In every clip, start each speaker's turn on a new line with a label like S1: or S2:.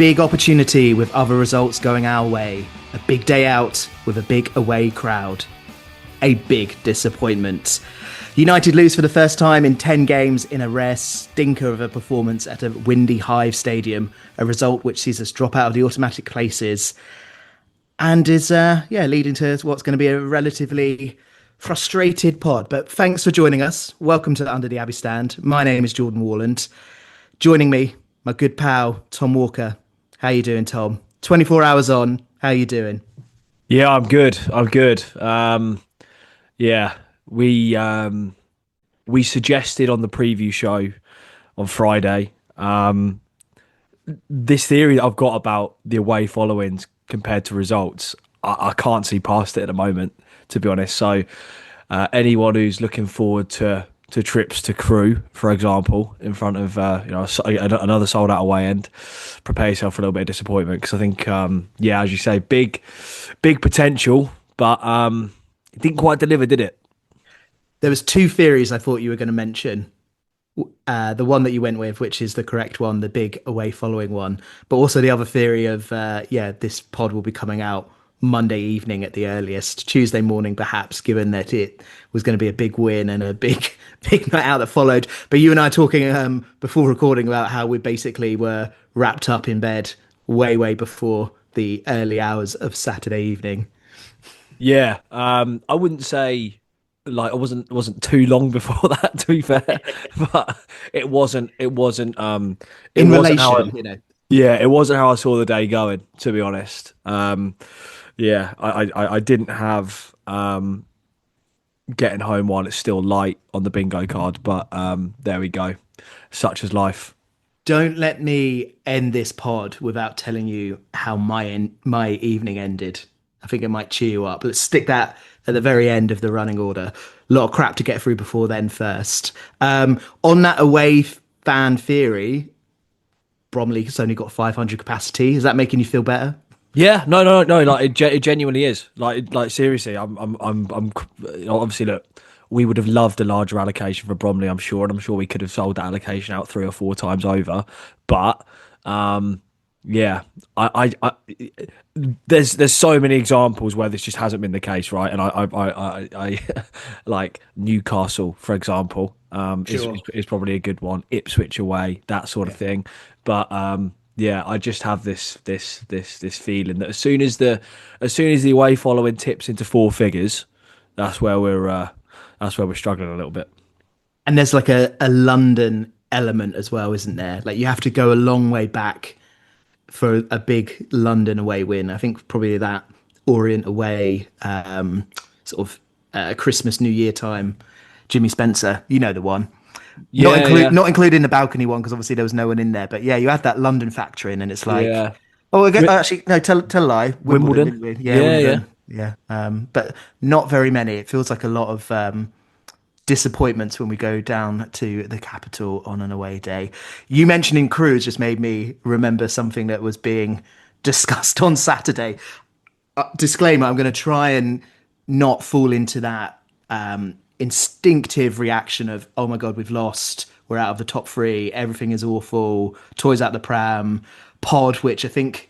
S1: big opportunity with other results going our way. A big day out with a big away crowd. A big disappointment. United lose for the first time in 10 games in a rare stinker of a performance at a windy Hive Stadium, a result which sees us drop out of the automatic places and is leading to what's going to be a relatively frustrated pod. But thanks for joining us. Welcome to Under the Abbey Stand. My name is Jordan Warland. Joining me, my good pal, Tom Walker. How you doing, Tom? 24 hours on. How you doing?
S2: Yeah, I'm good. We suggested on the preview show on Friday this theory that I've got about the away followings compared to results. I can't see past it at the moment, to be honest. So anyone who's looking forward to trips to Crewe, for example, in front of another sold out away end, prepare yourself for a little bit of disappointment, because I think as you say, big potential, but it didn't quite deliver, did it?
S1: There was two theories I thought you were going to mention. The one that you went with, which is the correct one, the big away following one, but also the other theory of this pod will be coming out Monday evening at the earliest, Tuesday morning perhaps, given that it was going to be a big win and a big night out that followed. But you and I talking before recording about how we basically were wrapped up in bed way before the early hours of Saturday evening.
S2: Yeah, I wouldn't say like it wasn't too long before that, to be fair, but it wasn't
S1: in relation,
S2: Yeah, it wasn't how I saw the day going, to be honest. I didn't have getting home while it's still light on the bingo card, but there we go. Such is life.
S1: Don't let me end this pod without telling you how my evening ended. I think it might cheer you up. Let's stick that at the very end of the running order. A lot of crap to get through before then first. On that away fan theory, Bromley has only got 500 capacity. Is that making you feel better?
S2: Yeah, no. Like it genuinely is. Like seriously, I'm obviously, look, we would have loved a larger allocation for Bromley, I'm sure, and I'm sure we could have sold that allocation out 3 or 4 times over. But there's so many examples where this just hasn't been the case, right? And I like Newcastle, for example, is probably a good one. Ipswich away, that sort of thing. But I just have this feeling that as soon as the away following tips into 4 figures, that's where we're struggling a little bit.
S1: And there's like a London element as well, isn't there? Like you have to go a long way back for a big London away win. I think probably that Orient away, Christmas, New Year time, Jimmy Spencer, you know the one. Not including the balcony one, because obviously there was no one in there. But yeah, you had that London factor in, and it's like, actually, no, tell a lie.
S2: Wimbledon.
S1: Wimbledon. Yeah. But not very many. It feels like a lot of disappointments when we go down to the capital on an away day. You mentioning Crewe just made me remember something that was being discussed on Saturday. Disclaimer, I'm going to try and not fall into that instinctive reaction of, oh my God, we've lost, we're out of the top 3, everything is awful, toys out the pram, pod, which I think,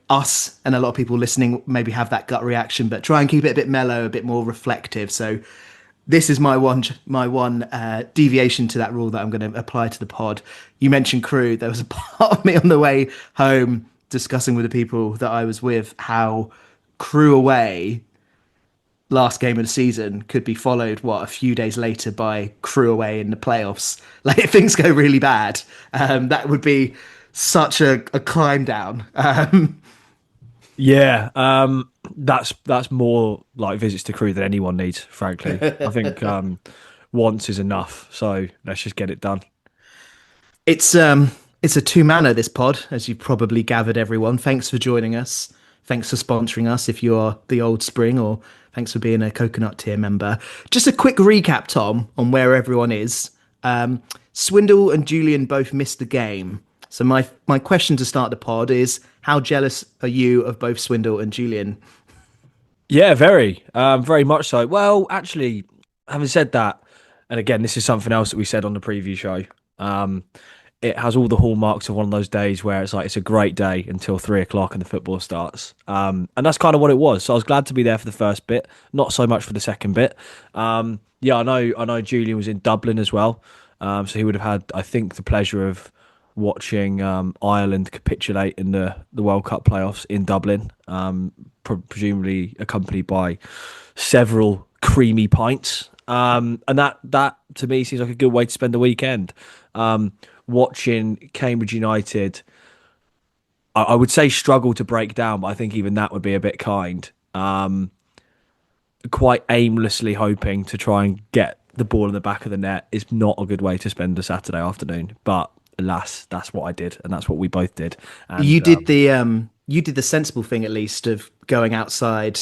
S1: us and a lot of people listening maybe have that gut reaction, but try and keep it a bit mellow, a bit more reflective. So this is my one deviation to that rule that I'm going to apply to the pod. You mentioned Crewe. There was a part of me on the way home discussing with the people that I was with how Crewe away, last game of the season, could be followed a few days later by Crewe away in the playoffs. Like if things go really bad, that would be such a climb down.
S2: That's more like visits to Crewe than anyone needs, frankly. I think once is enough, so let's just get it done.
S1: It's a two-manner, this pod, as you've probably gathered, everyone. Thanks for joining us. Thanks for sponsoring us if you are the Old Spring, or thanks for being a Coconut tier member. Just a quick recap, Tom, on where everyone is. Swindle and Julian both missed the game. So my question to start the pod is, how jealous are you of both Swindle and Julian?
S2: Yeah, very much so. Well, actually, having said that, and again, this is something else that we said on the preview show, it has all the hallmarks of one of those days where it's like it's a great day until 3 o'clock and the football starts. And that's kind of what it was. So I was glad to be there for the first bit, not so much for the second bit. Yeah, I know Julian was in Dublin as well. So he would have had, I think, the pleasure of watching Ireland capitulate in the World Cup playoffs in Dublin, presumably accompanied by several creamy pints. And that to me seems like a good way to spend the weekend. Watching Cambridge United, I would say struggle to break down, but I think even that would be a bit kind. Quite aimlessly hoping to try and get the ball in the back of the net is not a good way to spend a Saturday afternoon. But alas, that's what I did, and that's what we both did.
S1: You
S2: And
S1: did the sensible thing at least of going outside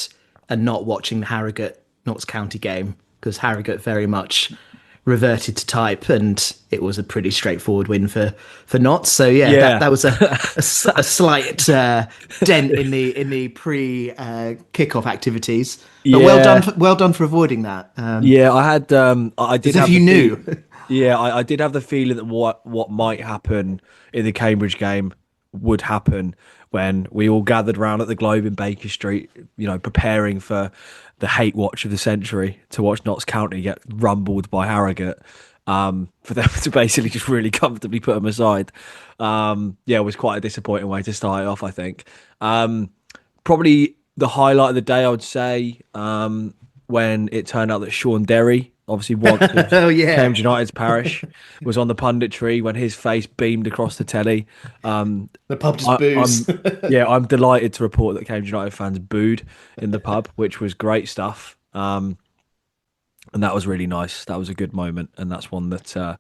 S1: and not watching the Harrogate Notts County game because Harrogate very much reverted to type and it was a pretty straightforward win for Notts. So yeah, that
S2: yeah,
S1: that was a slight dent in the pre kickoff activities. But
S2: yeah,
S1: well done for avoiding that.
S2: yeah. I did
S1: As if
S2: have
S1: you
S2: the
S1: knew.
S2: yeah, I did have the feeling that what might happen in the Cambridge game would happen when we all gathered round at the Globe in Baker Street, preparing for the hate watch of the century to watch Notts County get rumbled by Harrogate. For them to basically just really comfortably put them aside. Yeah, it was quite a disappointing way to start it off, I think. Probably the highlight of the day, I would say, when it turned out that Sean Derry, obviously once of
S1: Oh yeah,
S2: Cambridge United's parish, was on the punditry when his face beamed across the telly.
S1: the pub just
S2: I,
S1: booze.
S2: I'm yeah, I'm delighted to report that Cambridge United fans booed in the pub, which was great stuff. And that was really nice. That was a good moment, and that's one that,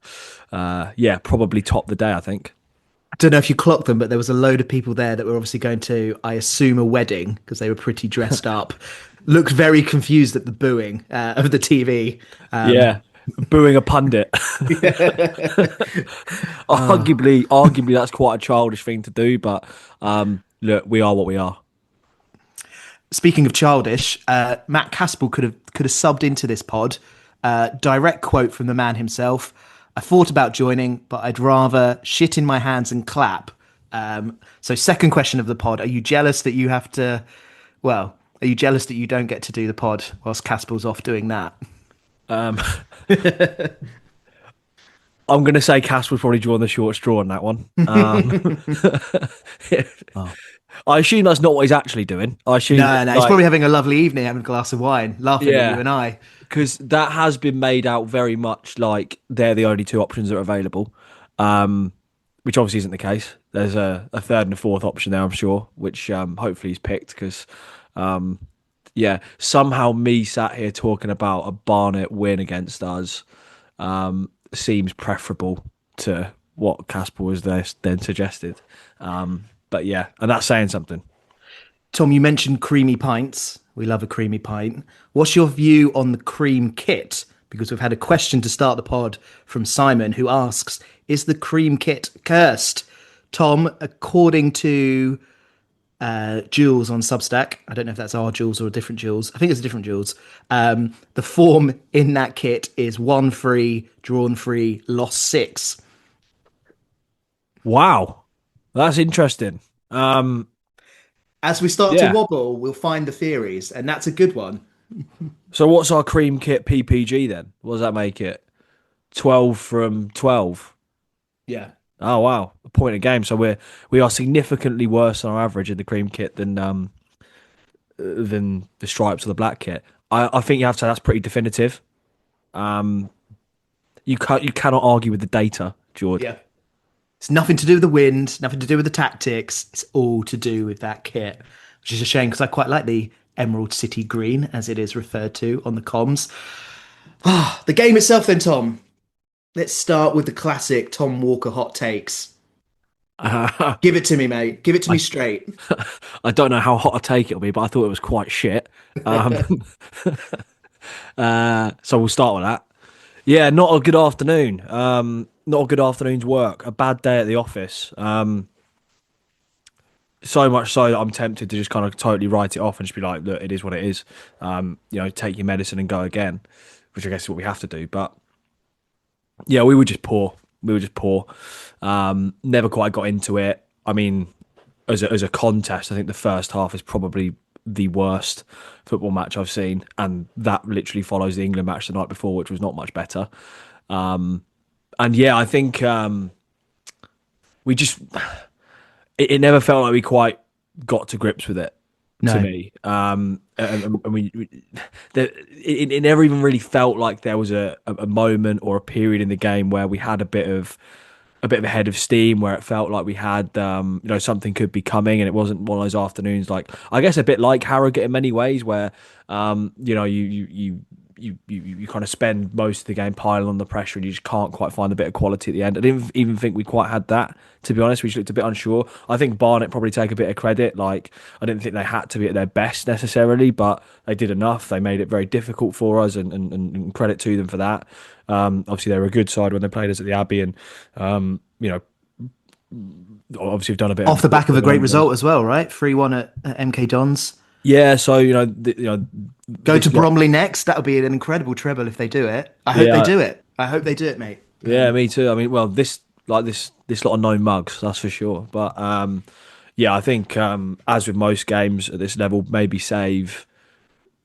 S2: yeah, probably topped the day, I think.
S1: I don't know if you clocked them, but there was a load of people there that were obviously going to, I assume, a wedding because they were pretty dressed up. Looked very confused at the booing of the TV.
S2: Yeah, booing a pundit. Arguably, that's quite a childish thing to do, but look, we are what we are.
S1: Speaking of childish, Matt Caspel could have subbed into this pod. Direct quote from the man himself. I thought about joining, but I'd rather shit in my hands and clap. So second question of the pod. Are you jealous that you have to, well, are you jealous that you don't get to do the pod whilst Caspel's off doing that?
S2: Um, I'm going to say Cass was probably drawing the short straw on that one.
S1: Oh.
S2: I assume that's not what he's actually doing. I assume,
S1: No, no, he's
S2: like,
S1: probably having a lovely evening, having a glass of wine, laughing at you
S2: yeah,
S1: and I.
S2: because that has been made out very much like they're the only two options that are available, which obviously isn't the case. There's a third and a fourth option there, I'm sure, which hopefully he's picked because, yeah, somehow me sat here talking about a Barnet win against us seems preferable to what Casper was there then suggested. But yeah, and that's saying something.
S1: Tom, you mentioned creamy pints. We love a creamy pint. What's your view on the cream kit? Because we've had a question to start the pod from Simon who asks, is the cream kit cursed? Tom, according to Jules on Substack, I don't know if that's our Jules or a different Jules. I think it's a different Jules. The form in that kit is won free, drawn free, lost six.
S2: Wow, that's interesting.
S1: As we start to
S2: Yeah.
S1: wobble, we'll find the theories, and that's a good one.
S2: So what's our cream kit PPG then? What does that make it? 12 from 12.
S1: Yeah.
S2: Oh wow, a point a game. So we are significantly worse on our average in the cream kit than the stripes or the black kit. I think you have to say that's pretty definitive. Um, you cannot argue with the data, Jord.
S1: Yeah. It's nothing to do with the wind, nothing to do with the tactics. It's all to do with that kit, which is a shame because I quite like the Emerald City Green, as it is referred to on the comms. The game itself, then, Tom. Let's start with the classic Tom Walker hot takes.
S2: I
S1: Give it to me, mate. Give it to me straight.
S2: I don't know how hot a take it'll be, but I thought it was quite shit. So we'll start with that. Yeah, not a good afternoon. Not a good afternoon's work. A bad day at the office. So much so that I'm tempted to just kind of totally write it off and just be like, look, it is what it is. Take your medicine and go again, which I guess is what we have to do. But yeah, we were just poor. We were just poor. Never quite got into it. I mean, as a contest, I think the first half is probably the worst football match I've seen, and that literally follows the England match the night before, which was not much better. And yeah, I think we just it never felt like we quite got to grips with it to
S1: No.
S2: me. And it never even really felt like there was a moment or a period in the game where we had a bit of a head of steam, where it felt like we had something could be coming, and it wasn't one of those afternoons like, I guess, a bit like Harrogate in many ways, where you kind of spend most of the game piling on the pressure and you just can't quite find a bit of quality at the end. I didn't even think we quite had that, to be honest. We just looked a bit unsure. I think Barnet probably take a bit of credit. Like, I didn't think they had to be at their best necessarily, but they did enough. They made it very difficult for us, and credit to them for that. Obviously, they were a good side when they played us at the Abbey, and obviously have done a bit
S1: Off the back of a great
S2: of
S1: result as well, right? 3-1 at MK Dons.
S2: yeah. So
S1: Go to
S2: this lot.
S1: Bromley next. That would be an incredible treble if they do it. I hope they
S2: Yeah,
S1: do it. I hope they do it, mate.
S2: yeah, me too. I mean, well, this lot of known mugs, that's for sure. But yeah, I think as with most games at this level, maybe save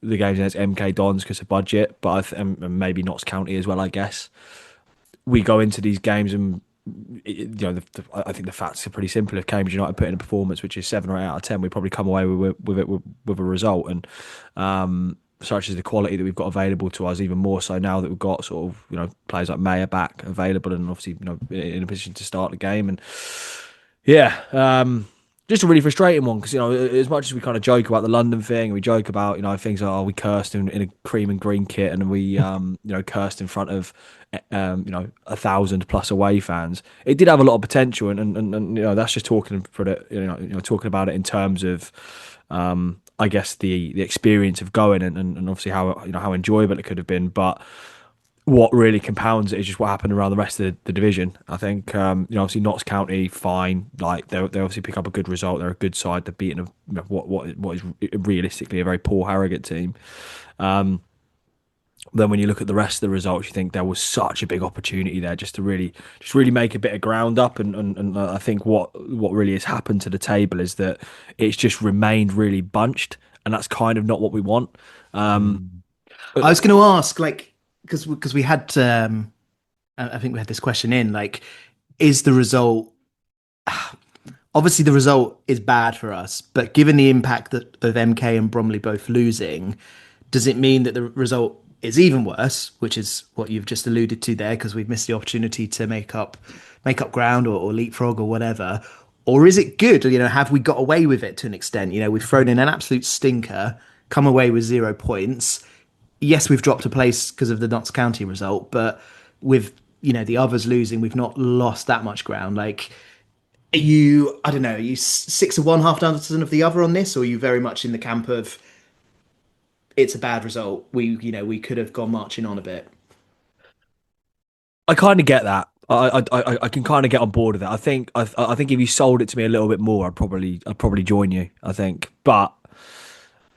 S2: the games against MK Dons because of budget, but and maybe Notts County as well. I guess we go into these games and I think the facts are pretty simple. If Cambridge United put in a performance which is 7 or 8 out of 10, we probably come away with it with a result. And such as the quality that we've got available to us, even more so now that we've got sort of players like Mayer back available, and obviously in a position to start the game. And yeah, just a really frustrating one because as much as we kind of joke about the London thing, we joke about things like, oh, we cursed in a cream and green kit, and we cursed in front of 1,000 plus away fans. It did have a lot of potential, and that's just talking for it. Talking about it in terms of I guess the experience of going, and obviously how enjoyable it could have been, but what really compounds it is just what happened around the rest of the division. I think obviously Notts County, fine, like they obviously pick up a good result. They're a good side. They're beating what is realistically a very poor Harrogate team. Then when you look at the rest of the results, you think there was such a big opportunity there just to really make a bit of ground up. And I think what really has happened to the table is that it's just remained really bunched, and that's kind of not what we want.
S1: I was going to ask, like, because we had, I think we had this question in, like, is the result? Obviously, the result is bad for us, but given the impact of MK and Bromley both losing, does it mean that the result is even worse, which is what you've just alluded to there, because we've missed the opportunity to make up ground or leapfrog or whatever? Or is it good? Have we got away with it to an extent? We've thrown in an absolute stinker, come away with 0 points. Yes, we've dropped a place because of the Notts County result, but with the others losing, we've not lost that much ground. Like, I don't know, are you 6 of one, half dozen of the other on this, or are you very much in the camp of it's a bad result? We could have gone marching on a bit.
S2: I kind of get that. I can kind of get on board with that. I think if you sold it to me a little bit more, I'd probably join you. I think, but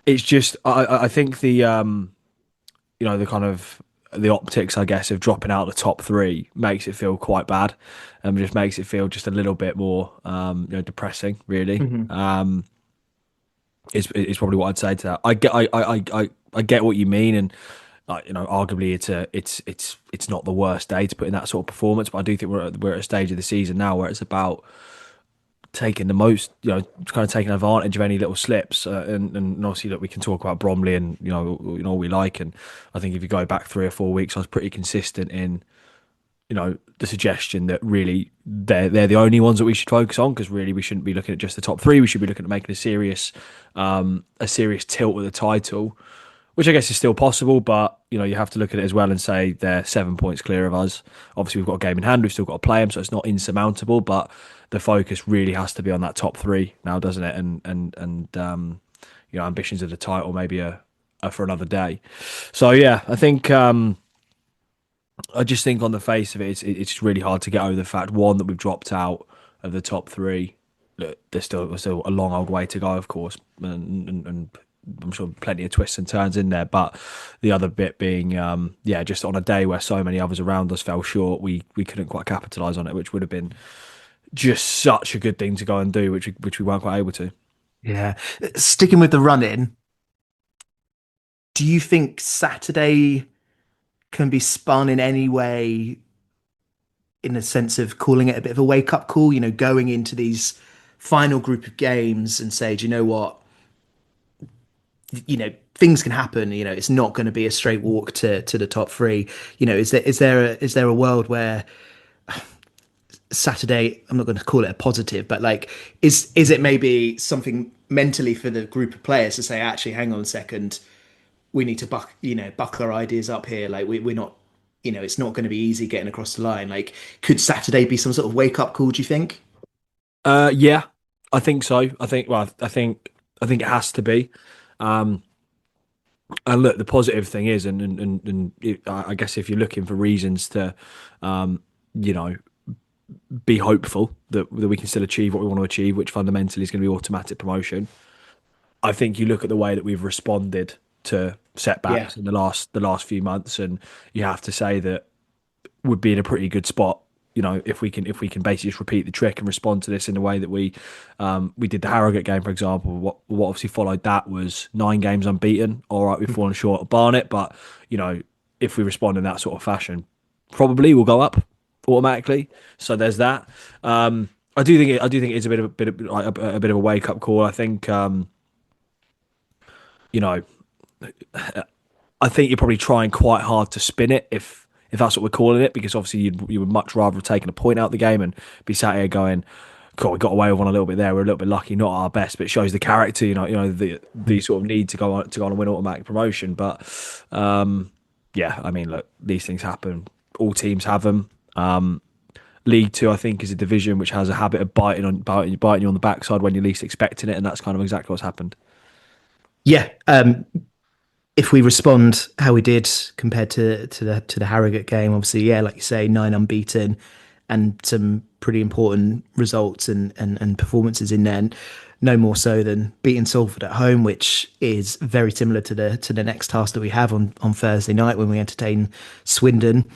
S2: it's just I think the kind of the optics, I guess, of dropping out the top three makes it feel quite bad, and just makes it feel just a little bit more depressing. Really,
S1: Hmm.
S2: is probably what I'd say to that. I get what you mean, and arguably it's not the worst day to put in that sort of performance, but I do think we're at a stage of the season now where it's about taking the most, kind of taking advantage of any little slips, and obviously that we can talk about Bromley and all we like, and I think if you go back 3 or 4 weeks, I was pretty consistent in the suggestion that really they're the only ones that we should focus on, because really we shouldn't be looking at just the top three. We should be looking at making a serious tilt with the title, which I guess is still possible, but you have to look at it as well and say they're 7 points clear of us. Obviously, we've got a game in hand, we've still got to play them, so it's not insurmountable. But the focus really has to be on that top three now, doesn't it? And ambitions of the title maybe are for another day. So yeah, I think I just think on the face of it, it's really hard to get over the fact, one, that we've dropped out of the top three. Look, there's still a long old way to go, of course, and I'm sure plenty of twists and turns in there. But the other bit being, yeah, just on a day where so many others around us fell short, we couldn't quite capitalise on it, which would have been just such a good thing to go and do, which we weren't quite able to.
S1: Yeah. Sticking with the run-in, do you think Saturday can be spun in any way in a sense of calling it a bit of a wake-up call, going into these final group of games and say, do you know what? Things can happen. It's not going to be a straight walk to the top three. Is there a world where Saturday, I'm not going to call it a positive, but like, is it maybe something mentally for the group of players to say, actually, hang on a second, we need to buckle our ideas up here. Like we're not, it's not going to be easy getting across the line. Like, could Saturday be some sort of wake up call? Do you think?
S2: Yeah, I think so. I think it has to be. Um, and look, the positive thing is, I guess if you're looking for reasons to, um, you know, be hopeful that we can still achieve what we want to achieve, which fundamentally is going to be automatic promotion. I think you look at the way that we've responded to
S1: Yeah,
S2: setbacks in the last few months, and you have to say that would be in a pretty good spot. If we can basically just repeat the trick and respond to this in the way that we did the Harrogate game, for example. What obviously followed that was 9 games unbeaten. All right, we've fallen short of Barnet, but if we respond in that sort of fashion, probably we'll go up automatically. So there's that. I do think it's a bit of a wake up call. I think you know I think you're probably trying quite hard to spin it if that's what we're calling it, because obviously you would much rather have taken a point out of the game and be sat here going, "God, we got away with one a little bit there. We're a little bit lucky, not our best," but it shows the character, the sort of need to go on and win automatic promotion. But yeah, I mean, look, these things happen. All teams have them. League Two, I think, is a division which has a habit of biting you on the backside when you're least expecting it, and that's kind of exactly what's happened.
S1: yeah. If we respond how we did compared to the Harrogate game, obviously, yeah, like you say, 9 unbeaten and some pretty important results and performances in there. And no more so than beating Salford at home, which is very similar to the next task that we have on Thursday night when we entertain Swindon.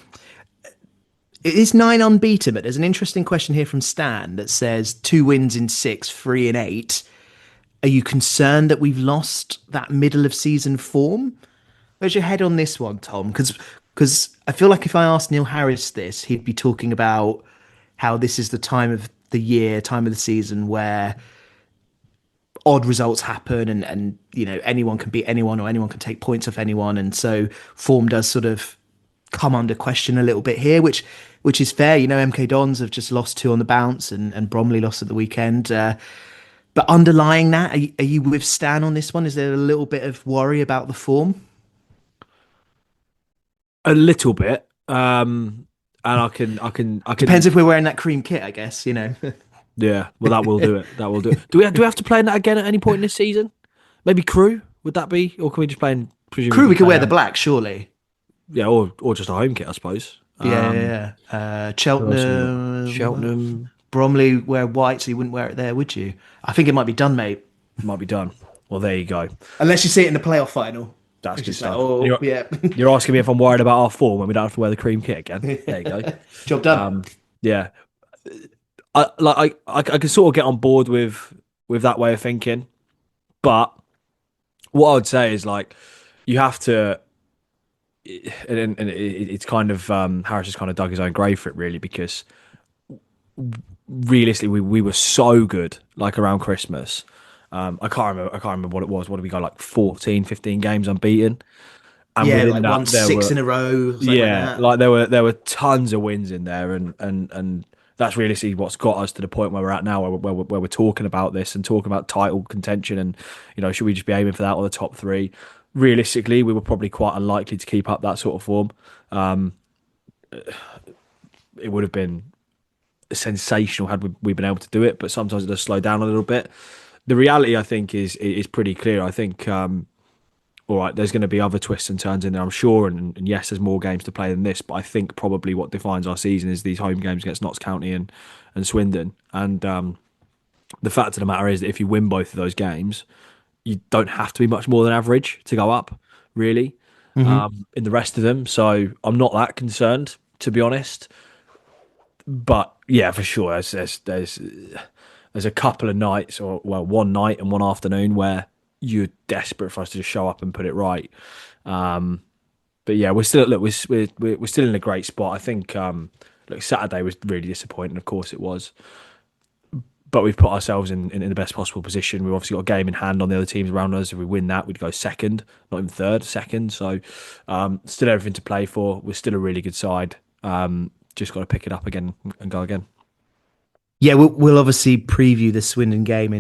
S1: It is 9 unbeaten, but there's an interesting question here from Stan that says 2 wins in six, 3 in 8. Are you concerned that we've lost that middle of season form? Where's your head on this one, Tom? Because I feel like if I asked Neil Harris this, he'd be talking about how this is the time of the year, time of the season where odd results happen and anyone can beat anyone or anyone can take points off anyone, and so form does sort of come under question a little bit here, which is fair. MK Dons have just lost two on the bounce, and Bromley lost at the weekend. But underlying that, are you with Stan on this one? Is there a little bit of worry about the form?
S2: A little bit, and I can.
S1: Depends if we're wearing that cream kit, I guess.
S2: Yeah, well, that will do it. That will do it. Do we have to play in that again at any point in this season? Maybe crew, would that be, or can we just play in?
S1: Crew,
S2: Presumably
S1: we could
S2: play
S1: wear the black, surely.
S2: yeah, or just a home kit, I suppose.
S1: Yeah, yeah, yeah.
S2: Who else have we got?
S1: Cheltenham,
S2: Cheltenham
S1: Bromley wear white, so you wouldn't wear it there, would you? I think it might be done, mate.
S2: might be done. Well, there you go.
S1: Unless you see it in the playoff final.
S2: That's
S1: It's
S2: good
S1: just like,
S2: stuff.
S1: oh,
S2: You're,
S1: yeah.
S2: you're asking me if I'm worried about our form when we don't have to wear the cream kit again. There you go.
S1: Job done.
S2: Yeah, I can sort of get on board with that way of thinking, but what I would say is like you have to, it's kind of Harris has kind of dug his own grave for it really, because realistically we were so good like around Christmas. I can't remember what it was. What did we go, like 14, 15 games unbeaten? And
S1: Yeah,
S2: within
S1: like
S2: that
S1: won
S2: there
S1: six
S2: were,
S1: in a row, something like
S2: yeah,
S1: that.
S2: like there were tons of wins in there, and that's really what's got us to the point where we're at now, where we're talking about this and talking about title contention, and should we just be aiming for that or the top three? Realistically, we were probably quite unlikely to keep up that sort of form. Um, it would have been sensational had we been able to do it, but sometimes it does slow down a little bit. The reality, I think, is pretty clear. I think. All right, there's going to be other twists and turns in there, I'm sure, and yes, there's more games to play than this. But I think probably what defines our season is these home games against Notts County and Swindon. And the fact of the matter is that if you win both of those games, you don't have to be much more than average to go up, really,
S1: Hmm.
S2: in the rest of them. So I'm not that concerned, to be honest. But yeah, for sure, there's a couple of nights, or well, one night and one afternoon where you're desperate for us to just show up and put it right. Um, but yeah, we're still look, we're still in a great spot. I think look, Saturday was really disappointing. Of course, it was, but we've put ourselves in the best possible position. We've obviously got a game in hand on the other teams around us. If we win that, we'd go second, not even third, second. So still everything to play for. We're still a really good side. Just got to pick it up again and go again.
S1: Yeah, we'll obviously preview the Swindon game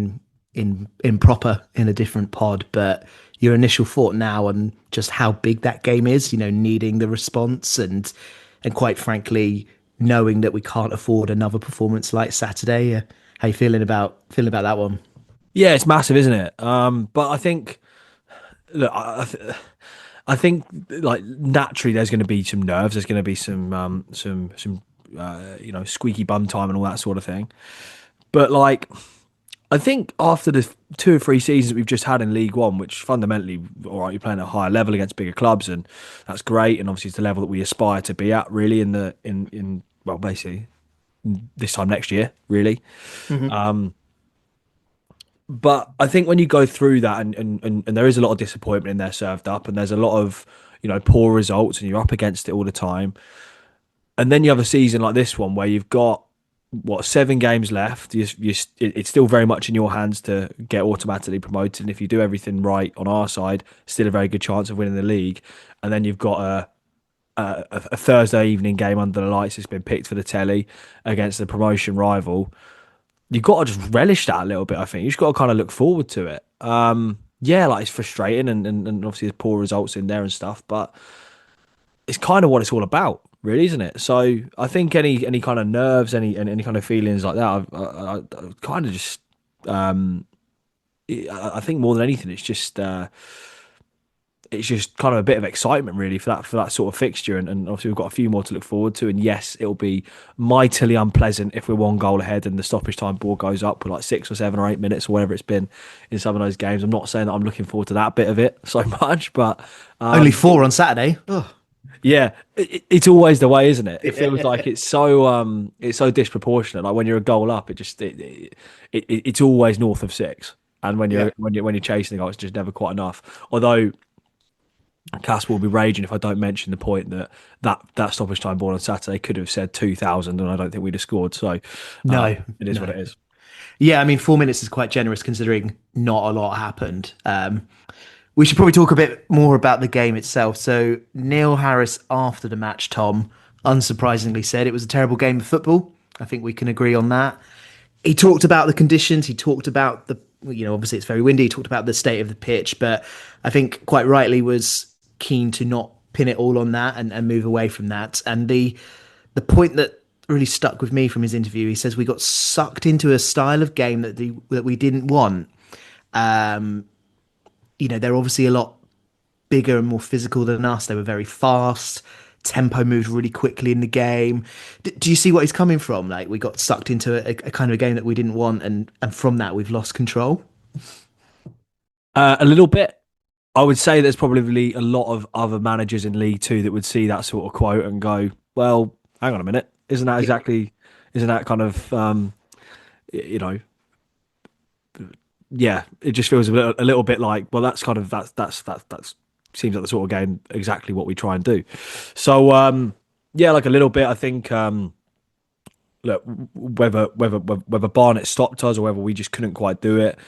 S1: in proper in a different pod, but your initial thought now on just how big that game is, needing the response and quite frankly, knowing that we can't afford another performance like Saturday. How you feeling about that one?
S2: Yeah, it's massive, isn't it? But I think look, I think like naturally there's going to be some nerves. There's going to be some squeaky bum time and all that sort of thing. But like I think after the 2 or 3 seasons we've just had in League One, which fundamentally, all right, you're playing at a higher level against bigger clubs, and that's great. And obviously, it's the level that we aspire to be at, really, in well, basically this time next year, really.
S1: Hmm.
S2: But I think when you go through that, and there is a lot of disappointment in there served up, and there's a lot of poor results, and you're up against it all the time, and then you have a season like this one where you've got what 7 games left. It's still very much in your hands to get automatically promoted. And if you do everything right on our side, still a very good chance of winning the league. And then you've got a Thursday evening game under the lights. It's been picked for the telly against the promotion rival. You've got to just relish that a little bit. I think you just got to kind of look forward to it. Yeah, like it's frustrating, and obviously there's poor results in there and stuff, but it's kind of what it's all about, really, isn't it? So I think any kind of nerves, any kind of feelings like that, I kind of just um, I think more than anything, it's just kind of a bit of excitement really for that sort of fixture, and obviously we've got a few more to look forward to. And yes, it'll be mightily unpleasant if we're 1 goal ahead and the stoppage time ball goes up with like 6 or 7 or 8 minutes or whatever it's been in some of those games. I'm not saying that I'm looking forward to that bit of it so much, but
S1: Only four on Saturday. Oh.
S2: yeah, it's always the way, isn't it? It feels
S1: Yeah.
S2: like it's so disproportionate. Like when you're a goal up, it's always north of 6, and
S1: Yeah.
S2: when you're chasing the goal, it's just never quite enough. Although Cass will be raging if I don't mention the point that stoppage time ball on Saturday could have said 2,000, and I don't think we'd have scored. So
S1: No,
S2: it is what
S1: no.
S2: it is.
S1: Yeah, I mean, 4 minutes is quite generous considering not a lot happened. We should probably talk a bit more about the game itself. So, Neil Harris, after the match, Tom, unsurprisingly said it was a terrible game of football. I think we can agree on that. He talked about the conditions. He talked about obviously it's very windy. He talked about the state of the pitch, but I think quite rightly was keen to not pin it all on that and move away from that. And the point that really stuck with me from his interview, he says we got sucked into a style of game that we didn't want. Um, they're obviously a lot bigger and more physical than us. They were very fast. Tempo moved really quickly in the game. Do you see what he's coming from? Like we got sucked into a kind of a game that we didn't want, and from that we've lost control.
S2: A little bit. I would say there's probably a lot of other managers in League Two that would see that sort of quote and go, "Well, hang on a minute,
S1: Yeah.
S2: isn't that kind of you know, yeah, it just feels a little bit like, well, that's kind of that's seems like the sort of game exactly what we try and do. So yeah, like a little bit. I think look, whether Barnet stopped us or whether we just couldn't quite do it.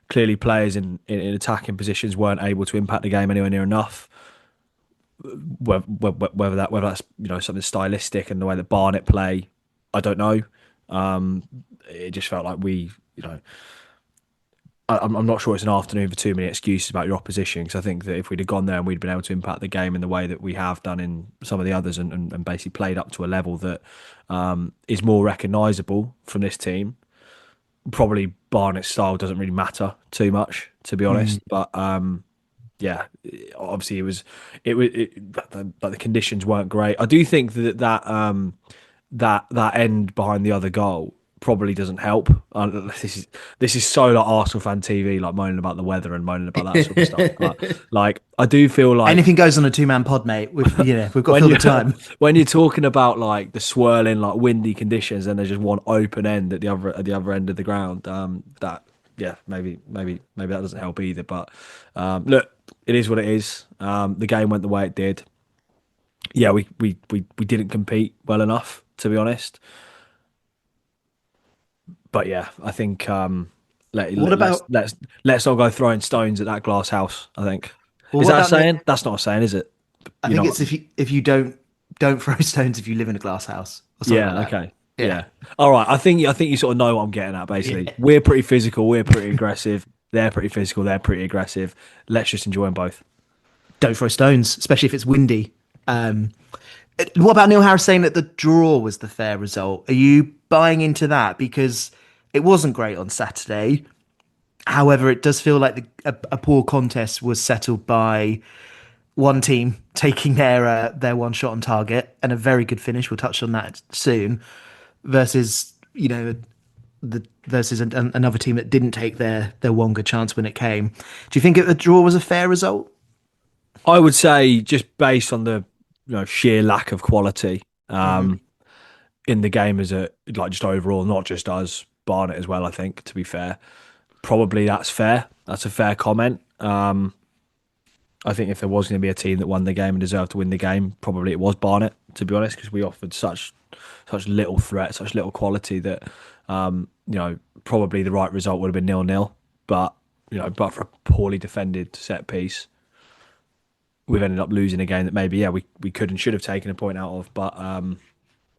S2: Clearly, players in attacking positions weren't able to impact the game anywhere near enough. Whether that's something stylistic and the way that Barnet play, I don't know. It just felt like I'm not sure it's an afternoon for too many excuses about your opposition, because I think that if we'd have gone there and we'd been able to impact the game in the way that we have done in some of the others, and basically played up to a level that is more recognisable from this team, probably Barnett's style doesn't really matter too much, to be
S1: Mm.
S2: honest. But yeah, obviously the conditions weren't great. I do think that end behind the other goal probably doesn't help. This is so like Arsenal fan TV, like moaning about the weather and moaning about that sort of stuff. But like I do feel like
S1: Anything goes on a two-man pod, mate. We've got to
S2: when
S1: fill
S2: you
S1: the time.
S2: when you're talking about like the swirling, like windy conditions, and there's just one open end at the other end of the ground, that yeah, maybe that doesn't help either. But look, it is what it is. The game went the way it did. Yeah, we didn't compete well enough, to be honest. But yeah, I think
S1: What about
S2: let's not go throwing stones at that glass house. I think
S1: well,
S2: is
S1: what
S2: that a
S1: about
S2: saying? That's not a saying, is it?
S1: I
S2: You
S1: think
S2: know what
S1: it's
S2: I mean?
S1: if you don't throw stones if you live in a glass house or something like
S2: Yeah.
S1: that.
S2: Okay.
S1: Yeah.
S2: Yeah. All right. I think you sort of know what I'm getting at. Basically,
S1: Yeah.
S2: we're pretty physical. We're pretty aggressive. They're pretty physical. They're pretty aggressive. Let's just enjoy them both.
S1: Don't throw stones, especially if it's windy. Um, what about Neil Harris saying that the draw was the fair result? Are you buying into that? Because it wasn't great on Saturday. However, it does feel like a poor contest was settled by one team taking their one shot on target and a very good finish. We'll touch on that soon. Versus another team that didn't take their one good chance when it came. Do you think the draw was a fair result?
S2: I would say just based on the sheer lack of quality in the game as a like just overall, not just us, Barnet as well. I think to be fair, probably that's fair. That's a fair comment. I think if there was going to be a team that won the game and deserved to win the game, probably it was Barnet, to be honest, because we offered such little threat, such little quality that probably the right result would have been 0-0. But but for a poorly defended set piece, we've ended up losing a game that maybe we could and should have taken a point out of. But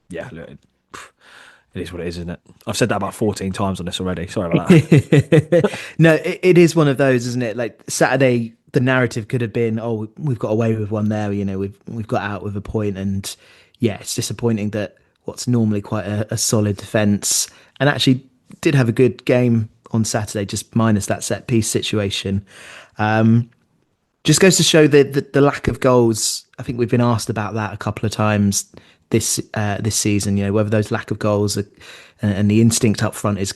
S2: yeah, look, it is what it is, isn't it? I've said that about 14 times on this already. Sorry about that.
S1: No, it is one of those, isn't it? Like Saturday, the narrative could have been, "Oh, we've got away with one there. We've got out with a point." And yeah, it's disappointing that what's normally quite a solid defence and actually did have a good game on Saturday, just minus that set piece situation. Just goes to show the lack of goals. I think we've been asked about that a couple of times this season. Whether those lack of goals and the instinct up front is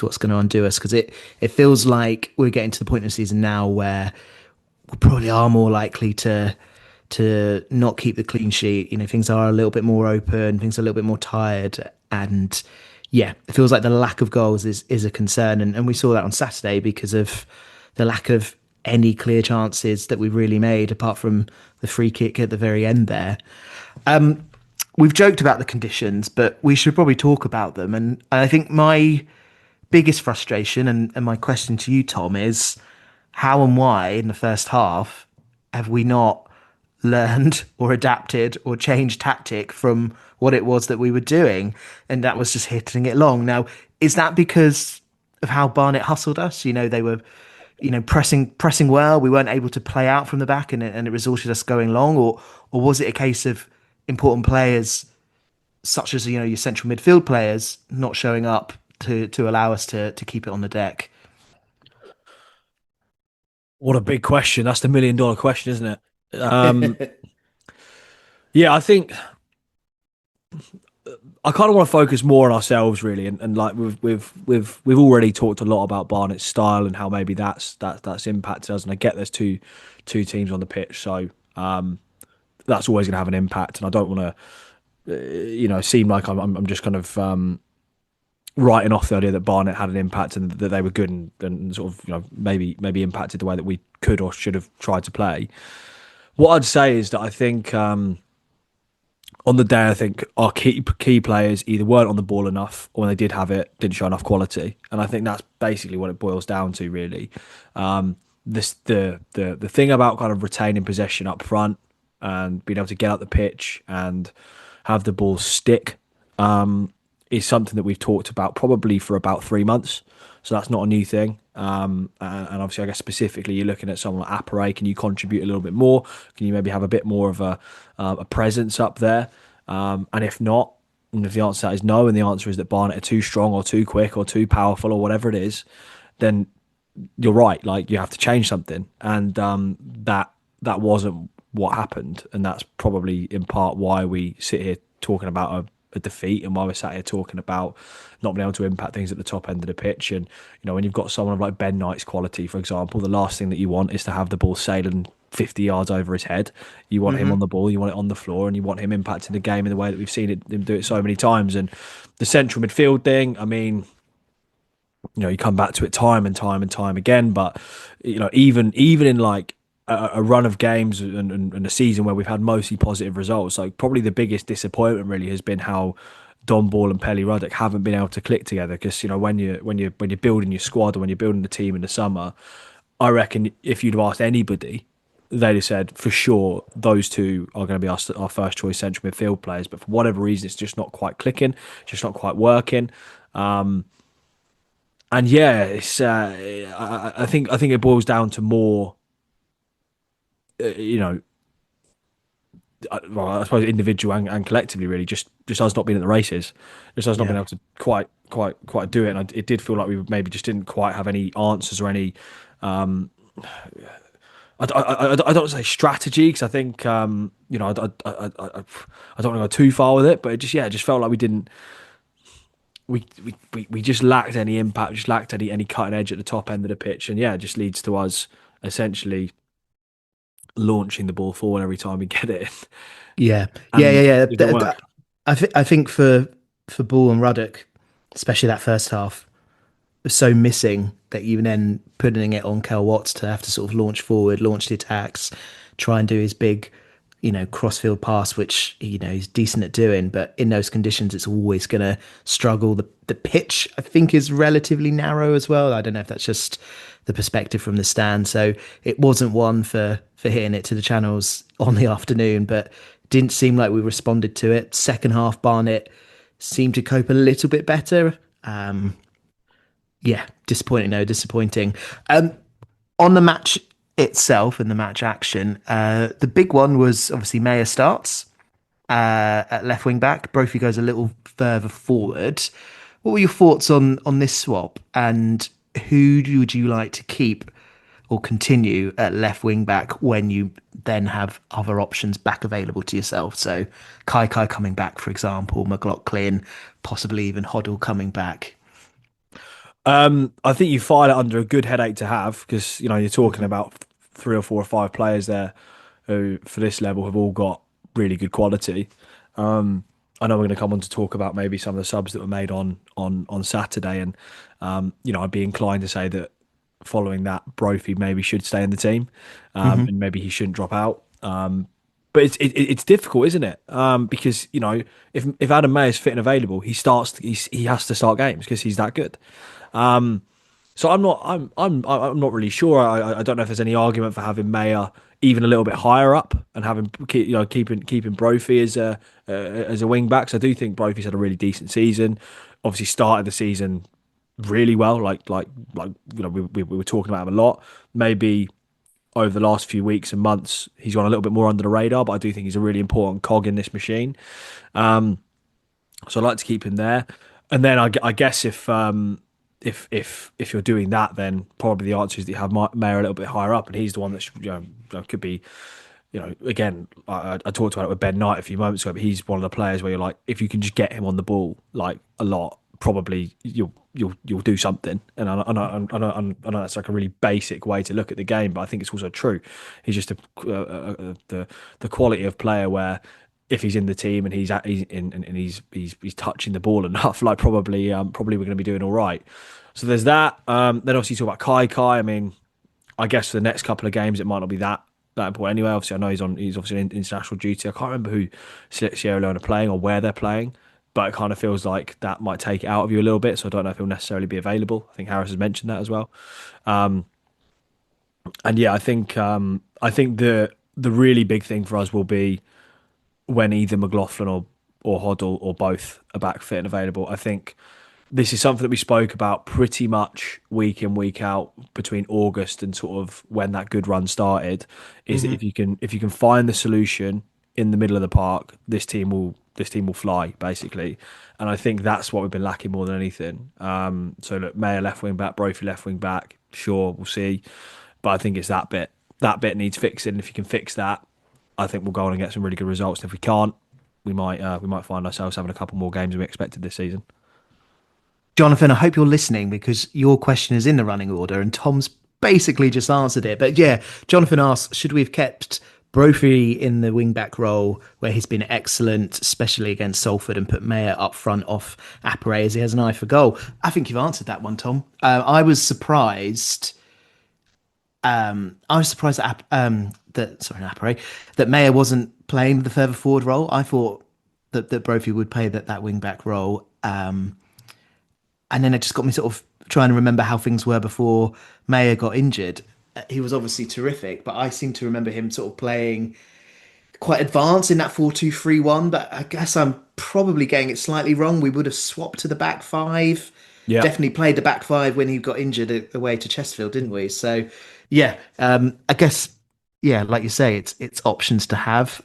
S1: what's gonna undo us, because it feels like we're getting to the point in the season now where we probably are more likely to not keep the clean sheet. Things are a little bit more open, things are a little bit more tired, and yeah, it feels like the lack of goals is a concern, and we saw that on Saturday because of the lack of any clear chances that we really made, apart from the free kick at the very end there. We've joked about the conditions, but we should probably talk about them. And I think my biggest frustration and my question to you, Tom, is how and why in the first half have we not learned or adapted or changed tactic from what it was that we were doing? And that was just hitting it long. Now, is that because of how Barnet hustled us? They were pressing well. We weren't able to play out from the back, and it resulted us going long, or was it a case of important players such as your central midfield players not showing up to allow us to keep it on the deck?
S2: What a big question. That's the $1 million question, isn't it? Yeah, I think I kind of want to focus more on ourselves, really, and like we've already talked a lot about Barnett's style and how maybe that's impacted us. And I get there's two teams on the pitch, so that's always going to have an impact. And I don't want to, seem like I'm just kind of writing off the idea that Barnet had an impact and that they were good and sort of maybe impacted the way that we could or should have tried to play. What I'd say is that I think. On the day, I think our key players either weren't on the ball enough, or when they did have it, didn't show enough quality. And I think that's basically what it boils down to, really. The thing about kind of retaining possession up front and being able to get out the pitch and have the ball stick is something that we've talked about probably for about 3 months. So that's not a new thing. And obviously, I guess specifically, you're looking at someone like Apparay. Can you contribute a little bit more? Can you maybe have a bit more of a presence up there? And if not, and if the answer to that is no, and the answer is that Barnet are too strong or too quick or too powerful or whatever it is, then you're right. Like you have to change something, and that wasn't what happened, and that's probably in part why we sit here talking about a a defeat and why we're sat here talking about not being able to impact things at the top end of the pitch. And when you've got someone of like Ben Knight's quality, for example, the last thing that you want is to have the ball sailing 50 yards over his head. You want him on the ball, you want it on the floor, and you want him impacting the game in the way that we've seen him do it so many times. And the central midfield thing, I mean, you come back to it time and time and time again. But even in like a run of games and a season where we've had mostly positive results, like probably the biggest disappointment really has been how Don Ball and Pelly Ruddock haven't been able to click together. Because when you're building your squad or when you're building the team in the summer, I reckon if you'd have asked anybody, they'd have said for sure those two are going to be our first choice central midfield players. But for whatever reason, it's just not quite clicking, just not quite working. And yeah, it's I think it boils down to more, you know, well, I suppose individual and collectively, really, just us not being at the races, just us not being
S1: Yeah.
S2: able to quite do it. And it did feel like we maybe just didn't quite have any answers or any. Um, I don't want to say strategy because I think I don't want to go too far with it, but it just felt like we didn't we just lacked any impact, just lacked any cutting edge at the top end of the pitch, and yeah, it just leads to us essentially launching the ball forward every time we get it,
S1: Yeah, yeah, yeah,
S2: and
S1: yeah.
S2: it don't work.
S1: I think for Ball and Ruddock, especially that first half, was so missing that you then putting it on Kel Watts to have to sort of launch forward, launch the attacks, try and do his big, crossfield pass, which he's decent at doing. But in those conditions, it's always going to struggle. The pitch, I think, is relatively narrow as well. I don't know if that's just the perspective from the stand. So it wasn't one for hitting it to the channels on the afternoon, but didn't seem like we responded to it. Second half, Barnet seemed to cope a little bit better. Yeah, disappointing. No, disappointing. On the match itself and the match action, the big one was obviously Mayer starts at left wing back. Brophy goes a little further forward. What were your thoughts on this swap, and who would you like to keep or continue at left wing back when you then have other options back available to yourself? So Kai coming back, for example, McLaughlin, possibly even Hoddle coming back.
S2: I think you file it under a good headache to have because you're talking
S1: Hmm.
S2: about three or four or five players there who, for this level, have all got really good quality. I know we're going to come on to talk about maybe some of the subs that were made on Saturday, and I'd be inclined to say that following that, Brophy maybe should stay in the team,
S1: Hmm.
S2: and maybe he shouldn't drop out. But it's difficult, isn't it? Because if Adam May is fit and available, he has to start games because he's that good. So I'm not really sure. I don't know if there's any argument for having Mayer even a little bit higher up and having keeping Brophy as a wing back. So I do think Brophy's had a really decent season. Obviously started the season really well. We were talking about him a lot. Maybe over the last few weeks and months he's gone a little bit more under the radar, but I do think he's a really important cog in this machine. So I'd like to keep him there. And then I guess if you're doing that, then probably the answer is that you have Mayer a little bit higher up, and he's the one that could be. Again, I talked about it with Ben Knight a few moments ago, but he's one of the players where you're like, if you can just get him on the ball like a lot, probably you'll do something. And I know that's like a really basic way to look at the game, but I think it's also true. He's just the quality of player where if he's in the team and he's touching the ball enough, like probably we're going to be doing all right. So there's that. Then obviously you talk about Kai. I mean, I guess for the next couple of games it might not be that important anyway. Obviously, I know he's obviously in international duty. I can't remember who Sierra Leone are playing or where they're playing, but it kind of feels like that might take it out of you a little bit. So I don't know if he'll necessarily be available. I think Harris has mentioned that as well. And yeah, I think the really big thing for us will be when either McLaughlin or Hoddle or both are back fit and available. I think this is something that we spoke about pretty much week in, week out between August and sort of when that good run started, is that
S1: Hmm.
S2: if you can find the solution in the middle of the park, this team will fly, basically. And I think that's what we've been lacking more than anything. So look, Mayer left wing back, Brophy left wing back, sure, we'll see. But I think it's that bit. That bit needs fixing. And if you can fix that, I think we'll go on and get some really good results. And if we can't, we might find ourselves having a couple more games than we expected this season.
S1: Jonathan, I hope you're listening because your question is in the running order and Tom's basically just answered it. But yeah, Jonathan asks, should we have kept Brophy in the wing back role where he's been excellent, especially against Salford, and put Mayer up front off Appere as he has an eye for goal? I think you've answered that one, Tom. I was surprised. I was surprised that not Appere, that Mayer wasn't playing the further forward role. I thought that Brophy would play that wing back role. And then it just got me sort of trying to remember how things were before Mayer got injured. He was obviously terrific, but I seem to remember him sort of playing quite advanced in that 4-2-3-1. But I guess I'm probably getting it slightly wrong. We would have swapped to the back five.
S2: Yeah.
S1: Definitely played the back five when he got injured away to Chesterfield, didn't we? So, yeah, I guess, yeah, like you say, it's options to have.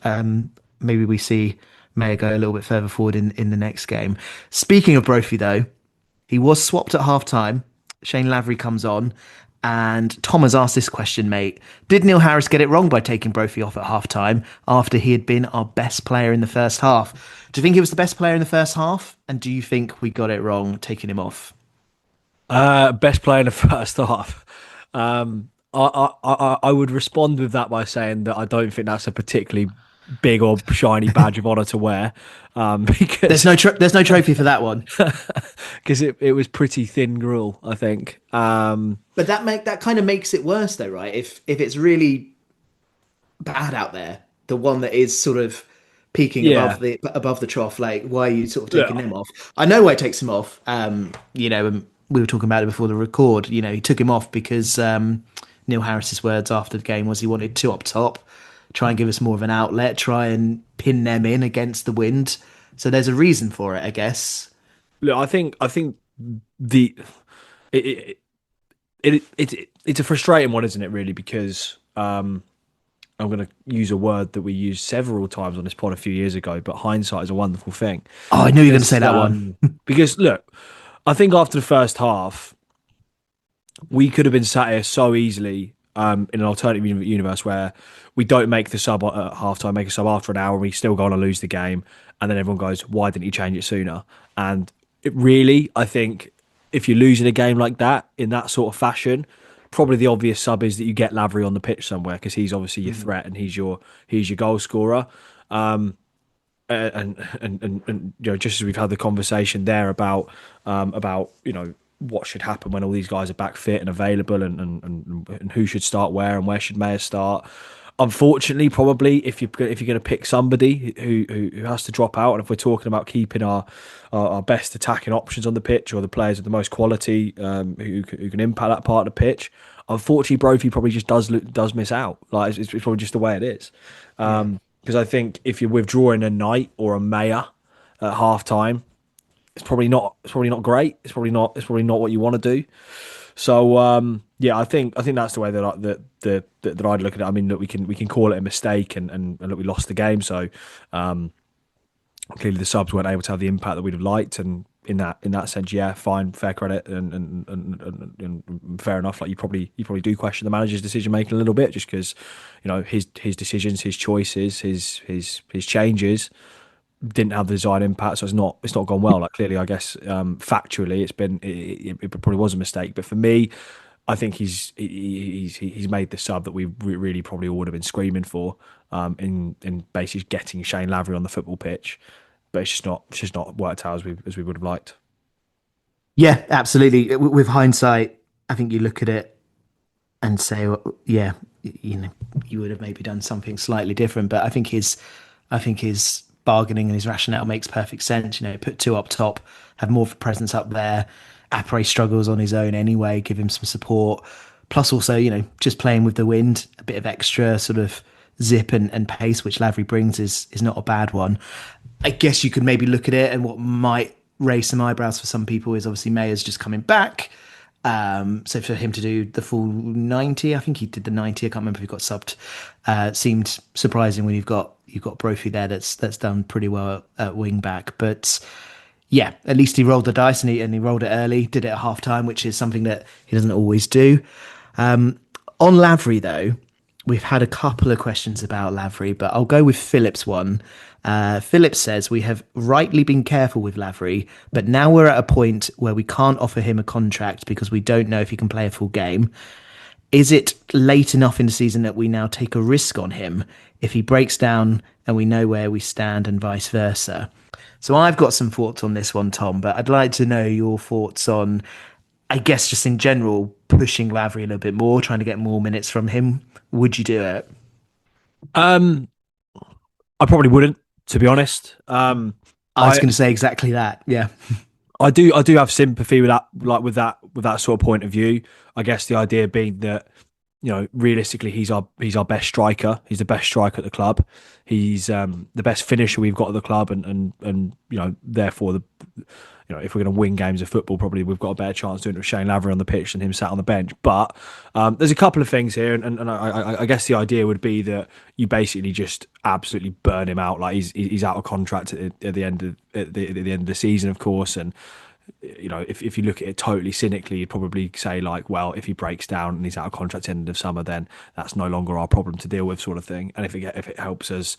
S1: Maybe we see Mayer go a little bit further forward in the next game. Speaking of Brophy, though, he was swapped at half time. Shane Lavery comes on. And Tom has asked this question, mate. Did Neil Harris get it wrong by taking Brophy off at half time after he had been our best player in the first half? Do you think he was the best player in the first half? And do you think we got it wrong taking him off?
S2: Best player in the first half. I would respond with that by saying that I don't think that's a particularly big or shiny badge of honor to wear, because
S1: There's no trophy for that one.
S2: because it was pretty thin gruel, I think.
S1: But that kind of makes it worse, though, right? If it's really bad out there, the one that is sort of peaking
S2: Yeah,
S1: above the trough, like why are you sort of taking
S2: yeah,
S1: them off? I know why it takes him off. And we were talking about it before the record. He took him off because Neil Harris's words after the game was he wanted two up top, try and give us more of an outlet, try and pin them in against the wind. So there's a reason for it, I guess.
S2: look, I think the it, it's a frustrating one, isn't it? Really, because I'm going to use a word that we used several times on this pod a few years ago, but hindsight is a wonderful thing.
S1: Oh, I knew you were going to say
S2: Because
S1: that one.
S2: because look, I think after the first half, we could have been sat here so easily in an alternative universe where we don't make the sub at half time, make a sub after an hour, and we still go on and lose the game. And then everyone goes, why didn't you change it sooner? And it really, I think, if you're losing a game like that in that sort of fashion, probably the obvious sub is that you get Lavery on the pitch somewhere because he's obviously your threat and he's your goal scorer. And just as we've had the conversation there about what should happen when all these guys are back fit and available, and who should start where should Mayer start. Unfortunately, probably if you're going to pick somebody who has to drop out, and if we're talking about keeping our best attacking options on the pitch or the players of the most quality who can impact that part of the pitch, unfortunately, Brophy probably just does miss out. Like it's probably just the way it is. Because I think if you're withdrawing a Knight or a Mayer at half time, it's probably not great. It's probably not what you want to do. So yeah, I think that's the way that I'd look at it. I mean, look, we can call it a mistake, and look, we lost the game. So clearly the subs weren't able to have the impact that we'd have liked, and in that sense, yeah, fine, fair credit, and fair enough. Like you probably do question the manager's decision making a little bit, just because his decisions, his choices, his changes didn't have the desired impact, so it's not gone well. Like clearly, I guess factually, it probably was a mistake. But for me, I think he's made the sub that we really probably would have been screaming for in basically getting Shane Lavery on the football pitch. But it's just not worked out as we would have liked.
S1: Yeah, absolutely. With hindsight, I think you look at it and say, well, yeah, you would have maybe done something slightly different. But I think his bargaining and his rationale makes perfect sense. Put two up top, have more of a presence up there. Apre struggles on his own anyway. Give him some support. Plus, also, just playing with the wind, a bit of extra sort of zip and pace, which Lavery brings, is not a bad one. I guess you could maybe look at it, and what might raise some eyebrows for some people is obviously Mayer's just coming back. So for him to do the full 90, I think he did the 90. I can't remember if he got subbed. Seemed surprising when you've got Brophy there. That's done pretty well at wing back. But yeah, at least he rolled the dice, and he rolled it early. Did it at half time, which is something that he doesn't always do. On Lavery though, We've had a couple of questions about Lavery, but I'll go with Philip's one. Philip says, we have rightly been careful with Lavery, but now we're at a point where we can't offer him a contract because we don't know if he can play a full game. Is it late enough in the season that we now take a risk on him if he breaks down and we know where we stand and vice versa? So I've got some thoughts on this one, Tom, but I'd like to know your thoughts on, I guess, just in general, pushing Lavery a little bit more, trying to get more minutes from him. Would you do it?
S2: Um, I probably wouldn't, to be honest.
S1: I was
S2: I
S1: going to say exactly that. Yeah.
S2: I do have sympathy with that, like with that sort of point of view. I guess the idea being that, realistically, he's our best striker. He's the best striker at the club. He's the best finisher we've got at the club, and therefore if we're going to win games of football, probably we've got a better chance doing it with Shane Lavery on the pitch than him sat on the bench. But there's a couple of things here, and I guess the idea would be that you basically just absolutely burn him out. Like he's out of contract at the end of the end of the season, of course, and if you look at it totally cynically, you'd probably say like, well, if he breaks down and he's out of contract at the end of summer, then that's no longer our problem to deal with, sort of thing. And if it helps us,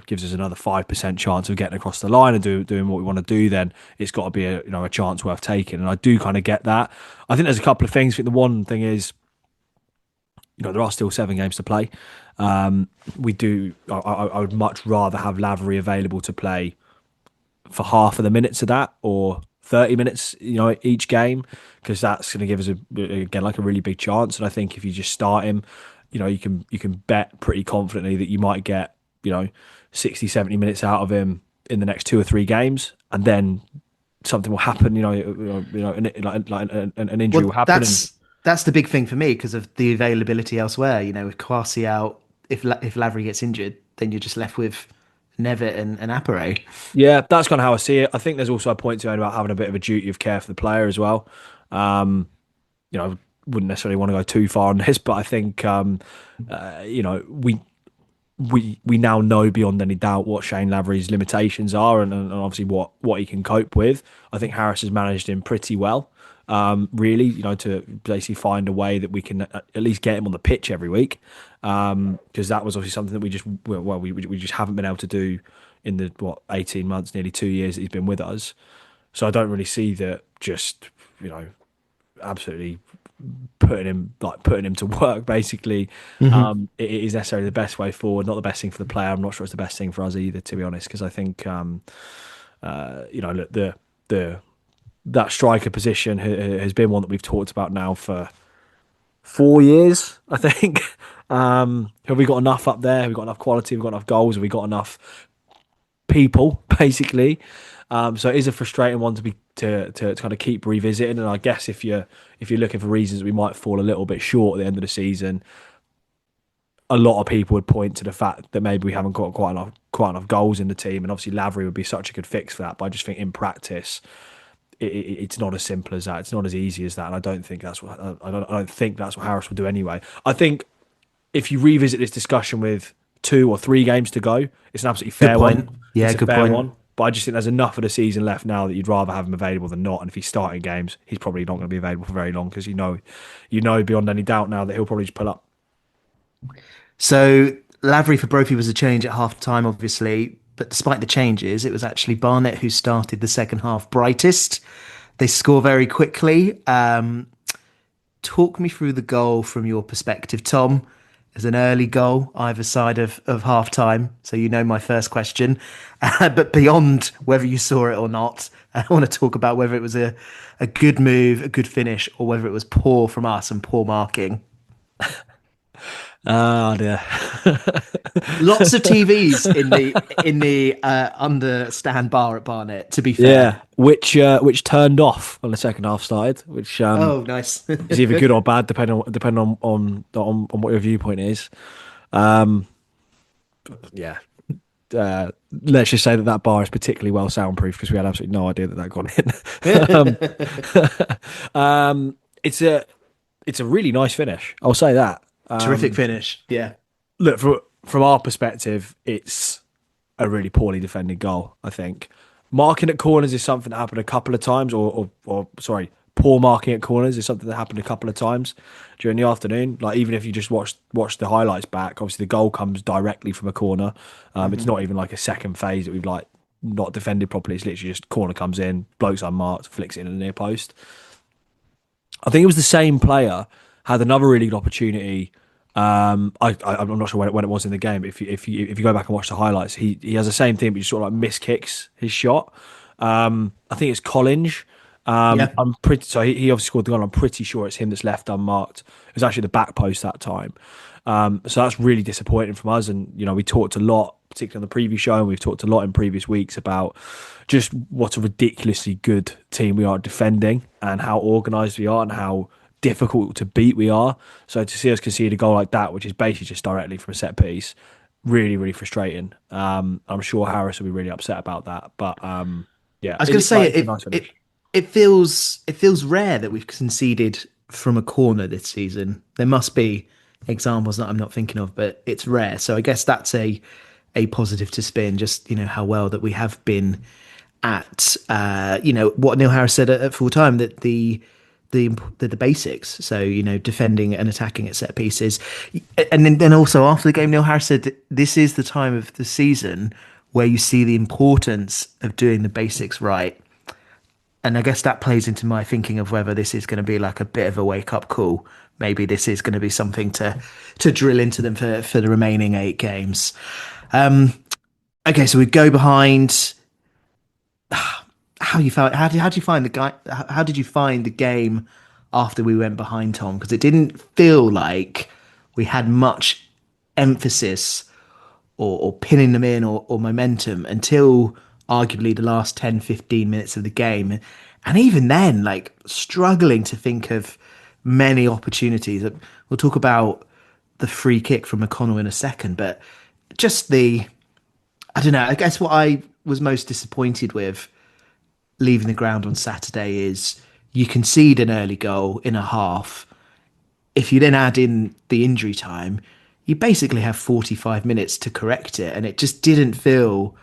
S2: gives us another 5% chance of getting across the line and doing what we want to do, then it's got to be a chance worth taking. And I do kind of get that. I think there's a couple of things. I think the one thing is, there are still 7 games to play. We do. I would much rather have Lavery available to play for half of the minutes of that, or 30 minutes, each game, because that's going to give us again like a really big chance. And I think if you just start him, you can bet pretty confidently that you might get 60, 70 minutes out of him in the next 2 or 3 games, and then something will happen. An injury will
S1: Well,
S2: happen. And
S1: that's the big thing for me because of the availability elsewhere. With Kwasi out, if Lavery gets injured, then you're just left with Nevitt and Appere.
S2: yeah, that's kind of how I see it. I think there's also a point to own about having a bit of a duty of care for the player as well. Um, wouldn't necessarily want to go too far on this, but I think we now know beyond any doubt what Shane Lavery's limitations are, and obviously what he can cope with. I think Harris has managed him pretty well. Really, to basically find a way that we can at least get him on the pitch every week, because that was obviously something that we just haven't been able to do in the 18 months, nearly 2 years that he's been with us. So I don't really see that just absolutely putting him to work basically it is necessarily the best way forward. Not the best thing for the player. I'm not sure it's the best thing for us either, to be honest, because I think look, the that striker position has been one that we've talked about now for 4 years, I think. Have we got enough up there? Have we got enough quality? Have we got enough goals? Have we got enough people, basically? So it is a frustrating one to kind of keep revisiting. And I guess if you're looking for reasons we might fall a little bit short at the end of the season, a lot of people would point to the fact that maybe we haven't got quite enough goals in the team, and obviously Lavery would be such a good fix for that. But I just think in practice, it's not as simple as that. It's not as easy as that, and I don't think that's what Harris will do anyway. I think if you revisit this discussion with 2 or 3 games to go, it's an absolutely fair
S1: Good point.
S2: one.
S1: Yeah,
S2: It's a
S1: good
S2: fair
S1: point.
S2: one. But I just think there's enough of the season left now that you'd rather have him available than not. And if he's starting games, he's probably not going to be available for very long, because you know beyond any doubt now that he'll probably just pull up.
S1: So Lavery for Brophy was a change at half time, obviously, but despite the changes, it was actually Barnet who started the second half brightest. They score very quickly. Talk me through the goal from your perspective, Tom. As an early goal either side of half time, so my first question. But beyond whether you saw it or not, I want to talk about whether it was a good move, a good finish, or whether it was poor from us and poor marking.
S2: Ah, dear.
S1: Lots of TVs in the understand bar at Barnet. To be fair,
S2: Yeah, which turned off when the second half started, which
S1: oh nice.
S2: is either good or bad, depending on what your viewpoint is. Um, yeah. Let's just say that bar is particularly well soundproof, because we had absolutely no idea that got in. It's a really nice finish. I'll say that.
S1: Terrific finish. Yeah.
S2: Look, from our perspective, it's a really poorly defended goal. I think marking at corners is something that happened a couple of times, or sorry, poor marking at corners is something that happened a couple of times during the afternoon. Like even if you just watch the highlights back, obviously the goal comes directly from a corner. It's not even like a second phase that we've like not defended properly. It's literally just corner comes in, bloke's unmarked, flicks it in the near post. I think it was the same player had another really good opportunity. I'm not sure when it was in the game. But if you go back and watch the highlights, he has the same thing, but he sort of like miskicks his shot. I think it's Collins.
S1: Yeah.
S2: I'm pretty so he obviously scored the goal. I'm pretty sure it's him that's left unmarked. It was actually the back post that time. So that's really disappointing from us. And we talked a lot, particularly on the preview show, and we've talked a lot in previous weeks about just what a ridiculously good team we are defending and how organised we are and how difficult to beat we are. So to see us concede a goal like that, which is basically just directly from a set piece, really, really frustrating. I'm sure Harris will be really upset about that. But yeah,
S1: I was going to say
S2: it's a nice finish.
S1: it feels rare that we've conceded from a corner this season. There must be examples that I'm not thinking of, but it's rare. So I guess that's a positive to spin. Just how well that we have been at what Neil Harris said at full time, that the basics. So defending and attacking at set pieces, and then also after the game, Neil Harris said that this is the time of the season where you see the importance of doing the basics right. And I guess that plays into my thinking of whether this is going to be like a bit of a wake up call. Maybe this is going to be something to drill into them for the remaining 8 games. Okay, so we go behind. How did you find the guy? How did you find the game after we went behind, Tom? Because it didn't feel like we had much emphasis or pinning them in or momentum until arguably the last 10, 15 minutes of the game. And even then, like struggling to think of many opportunities. We'll talk about the free kick from McConnell in a second, but just I don't know, I guess what I was most disappointed with leaving the ground on Saturday is you concede an early goal in a half. If you then add in the injury time, you basically have 45 minutes to correct it. And it just didn't feel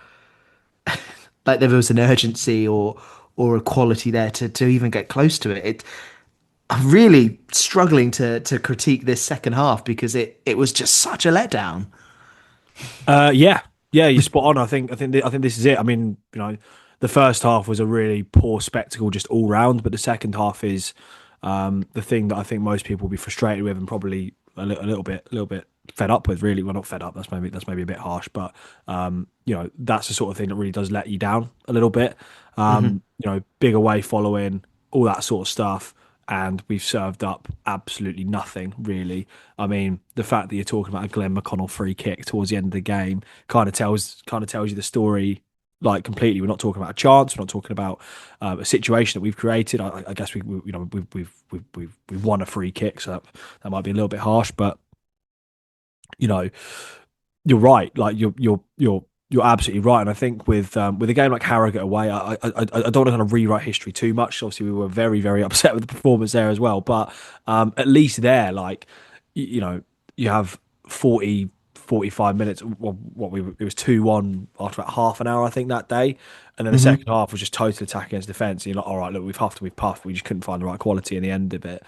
S1: like there was an urgency or a quality there to even get close to it. I'm really struggling to critique this second half because it was just such a letdown.
S2: Yeah, yeah, you're spot on. I think this is it. I mean, the first half was a really poor spectacle just all round, but the second half is the thing that I think most people will be frustrated with and probably a little bit fed up with. Really, well, not fed up. That's maybe a bit harsh, but that's the sort of thing that really does let you down a little bit. Big away following, all that sort of stuff. And we've served up absolutely nothing, really. I mean, the fact that you're talking about a Glenn McConnell free kick towards the end of the game kind of tells you the story like completely. We're not talking about a chance. We're not talking about a situation that we've created. I guess we've won a free kick, so that might be a little bit harsh, but you know, you're right. Like you're absolutely right. And I think with a game like Harrogate away, I don't want to kind of rewrite history too much. Obviously, we were very, very upset with the performance there as well. But at least there, like you have 40, 45 minutes. It was 2-1 after about half an hour, I think, that day. And then the second half was just total attack against defence. And you're like, all right, look, we've huffed and we've puffed. We just couldn't find the right quality in the end of it.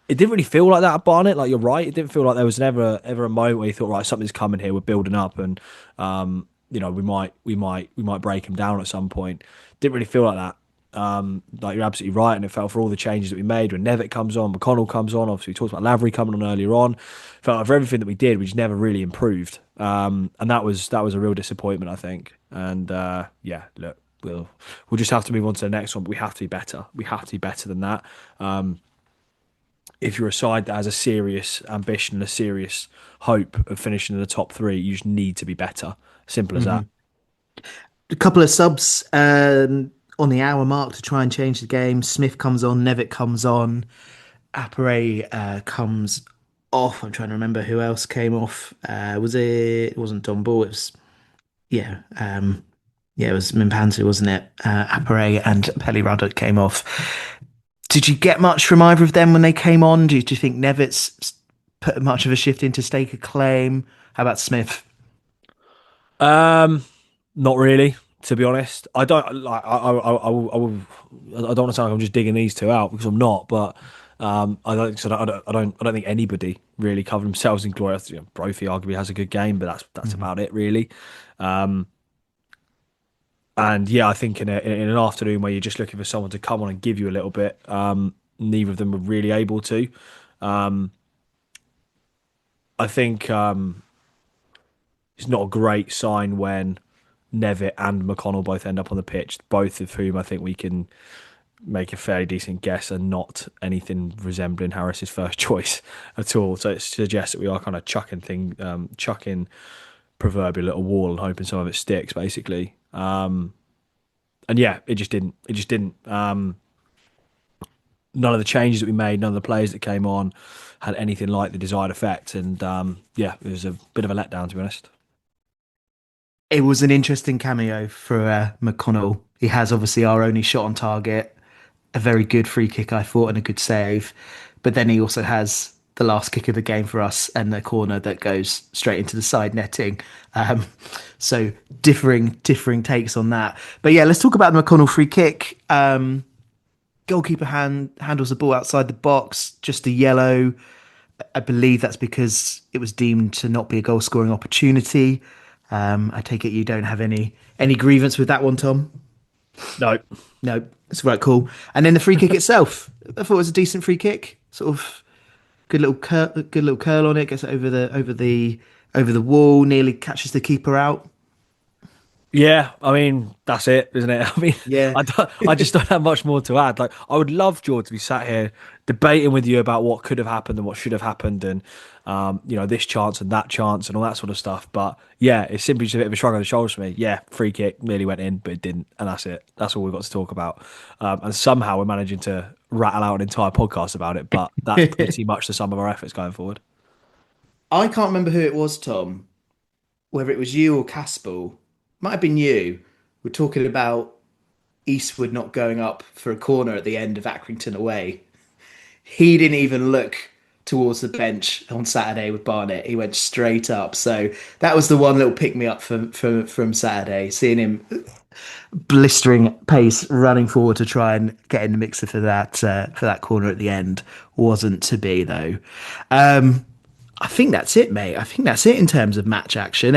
S2: It didn't really feel like that at Barnet. Like, you're right. It didn't feel like there was ever a moment where you thought, right, something's coming here. We're building up, and we might break them down at some point. Didn't really feel like that. Like, you're absolutely right, and it felt for all the changes that we made when Nevitt comes on, McConnell comes on. Obviously, we talked about Lavery coming on earlier on. Felt like for everything that we did, we just never really improved. And that was a real disappointment, I think. And yeah, look, we'll just have to move on to the next one. But we have to be better. We have to be better than that. If you're a side that has a serious ambition and a serious hope of finishing in the top three, you just need to be better. Simple as that.
S1: A couple of subs on the hour mark to try and change the game. Smith comes on, Nevitt comes on, Appere comes off. I'm trying to remember who else came off. It wasn't Don Ball. It was yeah, yeah, it was Mimpanzu, wasn't it? Appere and Pelly Ruddock came off. Did you get much from either of them when they came on? Do you think Nevitt's put much of a shift into stake a claim? How about Smith?
S2: Not really, to be honest. I don't like. I don't want to sound like I'm just digging these two out because I'm not. But I don't. So I don't think anybody really covered themselves in glory. You know, Brophy arguably has a good game, but that's
S1: Mhm.
S2: about it really. Um, and yeah, I think in an afternoon where you're just looking for someone to come on and give you a little bit, neither of them were really able to. Um, I think it's not a great sign when Nevitt and McConnell both end up on the pitch, both of whom I think we can make a fairly decent guess are not anything resembling Harris's first choice at all. So it suggests that we are kind of chucking proverbial little wall and hoping some of it sticks, basically. And yeah, it just didn't. It just didn't. None of the changes that we made, none of the players that came on had anything like the desired effect. And yeah, it was a bit of a letdown, to be honest.
S1: It was an interesting cameo for McConnell. He has obviously our only shot on target, a very good free kick, I thought, and a good save. But then he also has the last kick of the game for us and the corner that goes straight into the side netting. Um, so differing takes on that. But yeah, let's talk about the McConnell free kick. Goalkeeper handles the ball outside the box, just a yellow. I believe that's because it was deemed to not be a goal scoring opportunity. I take it you don't have any grievance with that one, Tom?
S2: No.
S1: No, it's right, cool. And then the free kick itself, I thought it was a decent free kick. Sort of good little curl on it, gets it over the wall, nearly catches the keeper out.
S2: Yeah, I mean that's it, isn't it? I mean,
S1: Yeah.
S2: I just don't have much more to add. Like, I would love Jord to be sat here debating with you about what could have happened and what should have happened, and this chance and that chance and all that sort of stuff. But yeah, it's simply just a bit of a shrug on the shoulders for me. Yeah, free kick nearly went in, but it didn't, and that's it. That's all we've got to talk about. And somehow we're managing to rattle out an entire podcast about it, but that's pretty much the sum of our efforts going forward.
S1: I can't remember who it was, Tom, whether it was you or Caspel. Might have been you. We're talking about Eastwood not going up for a corner at the end of Accrington away. He didn't even look towards the bench on Saturday with Barnet. He went straight up. So that was the one little pick me up from Saturday, seeing him blistering pace running forward to try and get in the mixer for that corner at the end. Wasn't to be though. I think that's it, mate. I think that's it in terms of match action.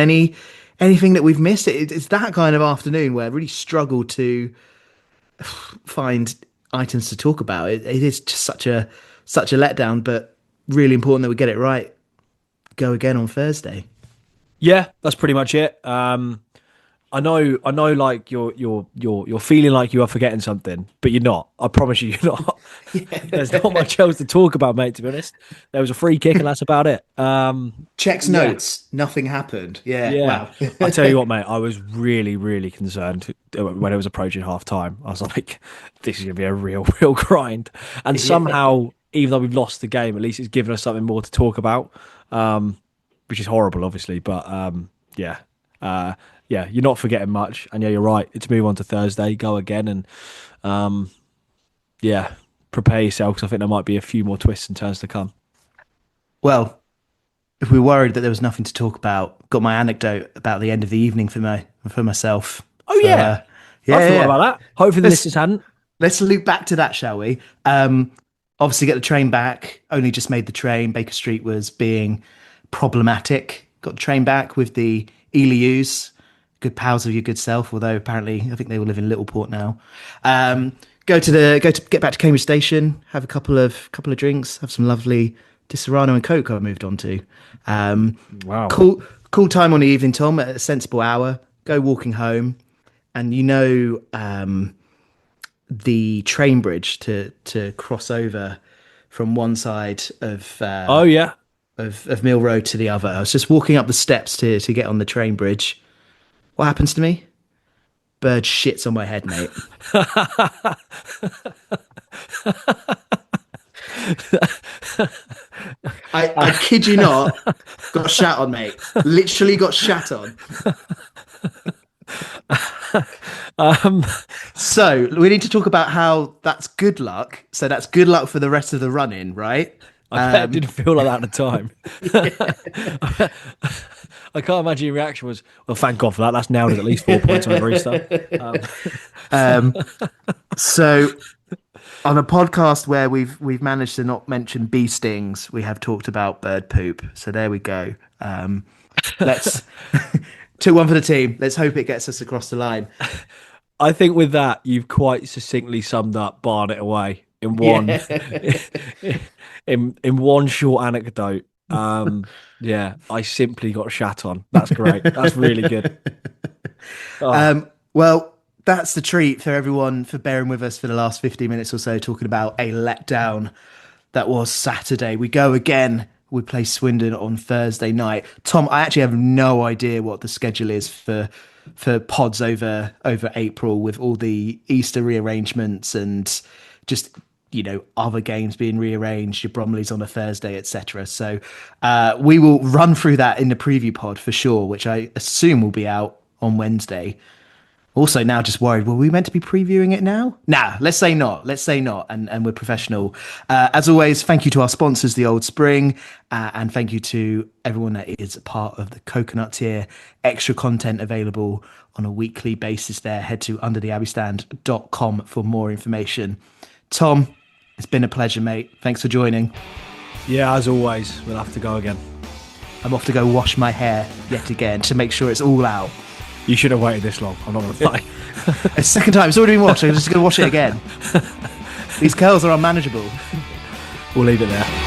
S1: Anything that we've missed? It's that kind of afternoon where I really struggle to find items to talk about. It is just such a letdown, but really important that we get it right. Go again on Thursday.
S2: Yeah, that's pretty much it. I know, like you're feeling like you are forgetting something, but you're not. I promise you, you're not. There's not much else to talk about, mate. To be honest, there was a free kick, and that's about it.
S1: Checks
S2: Yeah,
S1: notes. Nothing happened. Yeah.
S2: yeah.
S1: Wow.
S2: I tell you what, mate. I was really, really concerned when it was approaching half time. I was like, this is gonna be a real, real grind. And
S1: Yeah.
S2: somehow, even though we've lost the game, at least it's given us something more to talk about. Um, which is horrible, obviously, but yeah. Uh, yeah, you're not forgetting much, and yeah, you're right. It's move on to Thursday, go again, and um, yeah, prepare yourself because I think there might be a few more twists and turns to come.
S1: Well, if we were worried that there was nothing to talk about, got my anecdote about the end of the evening for myself.
S2: Oh
S1: So
S2: yeah, I
S1: yeah,
S2: forgot
S1: yeah.
S2: about that. Hopefully the
S1: Let's
S2: listeners hadn't.
S1: let's loop back to that, shall we? Obviously get the train back. Only just made the train. Baker Street was being problematic. Got the train back with the Elius, good pals of your good self. Although apparently I think they all live in Littleport now. Get back to Cambridge Station. Have a couple of drinks. Have some lovely Disaronno and Coke. I moved on to. Um,
S2: Wow.
S1: cool time on the evening, Tom. At a sensible hour. Go walking home, and the train bridge to cross over from one side
S2: Oh yeah.
S1: of Mill Road to the other. I was just walking up the steps to get on the train bridge. What happens to me? Bird shits on my head, mate. I kid you not, got shat on, mate. Literally got shat on.
S2: um,
S1: So we need to talk about how that's good luck. So that's good luck for the rest of the run in, right?
S2: I bet it didn't feel like that at the time. I can't imagine your reaction was, well, thank God for that. That's nailed at least 4 points on Barista.
S1: So on a podcast where we've managed to not mention bee stings, we have talked about bird poop. So there we go. Let's 2-1 for the team. Let's hope it gets us across the line.
S2: I think with that, you've quite succinctly summed up Barnet away in one
S1: Yeah.
S2: in one short anecdote. Yeah, I simply got shat on. That's great. That's really good. Oh,
S1: Well, that's the treat for everyone for bearing with us for the last 15 minutes or so, talking about a letdown that was Saturday. We go again. We play Swindon on Thursday night. Tom, I actually have no idea what the schedule is for pods over April with all the Easter rearrangements and just other games being rearranged. Your Bromley's on a Thursday, etc. So we will run through that in the preview pod for sure, which I assume will be out on Wednesday. Also, now just worried, were we meant to be previewing it now? Nah, let's say not. And we're professional. As always, thank you to our sponsors, The Old Spring, and thank you to everyone that is a part of the Coconut tier. Extra content available on a weekly basis there. Head to undertheabbeystand.com for more information. Tom, it's been a pleasure, mate. Thanks for joining.
S2: yeah, as always, we'll have to go again.
S1: I'm off to go wash my hair yet again to make sure it's all out.
S2: You should have waited this long. I'm not going to lie.
S1: A second time. It's already been washed. I'm just going to wash it again. These curls are unmanageable.
S2: We'll leave it there.